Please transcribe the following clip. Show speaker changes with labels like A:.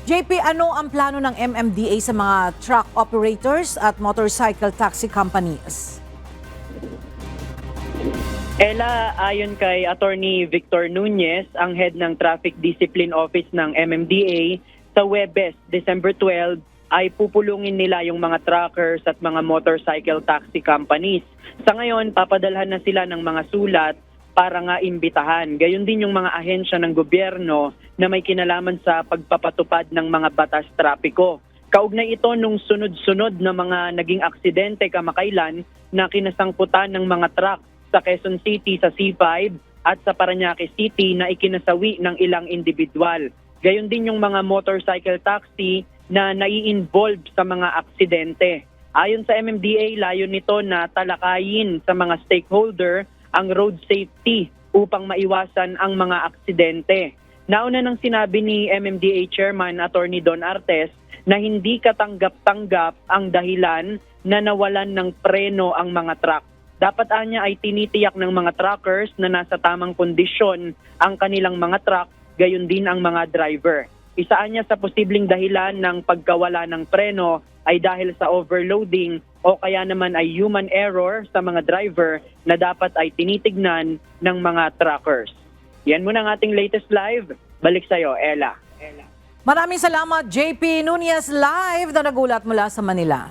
A: JP, ano ang plano ng MMDA sa mga truck operators at motorcycle taxi companies?
B: Ella, ayon kay Attorney Victor Nunez, ang head ng Traffic Discipline Office ng MMDA, sa Huwebes, December 12, ay pupulungin nila yung mga truckers at mga motorcycle taxi companies. Sa ngayon, papadalhan na sila ng mga sulat para nga imbitahan. Gayon din yung mga ahensya ng gobyerno na may kinalaman sa pagpapatupad ng mga batas trapiko. Kaugnay ito nung sunod-sunod na mga naging aksidente kamakailan na kinasangkutan ng mga truck sa Quezon City sa C5 at sa Parañaque City na ikinasawi ng ilang individual. Gayon din yung mga motorcycle taxi na nai-involve sa mga aksidente. Ayon sa MMDA, layon nito na talakayin sa mga stakeholder ang road safety upang maiwasan ang mga aksidente. Nauna nang sinabi ni MMDA Chairman Attorney Don Artes na hindi katanggap-tanggap ang dahilan na nawalan ng preno ang mga truck. Dapat anya ay tinitiyak ng mga truckers na nasa tamang kondisyon ang kanilang mga truck, gayon din ang mga driver. Isaan niya sa posibleng dahilan ng pagkawala ng preno ay dahil sa overloading o kaya naman ay human error sa mga driver na dapat ay tinitignan ng mga truckers. Yan muna ang ating latest live. Balik sa'yo, Ella.
A: Maraming salamat, JP Nunez, live na nagulat mula sa Manila.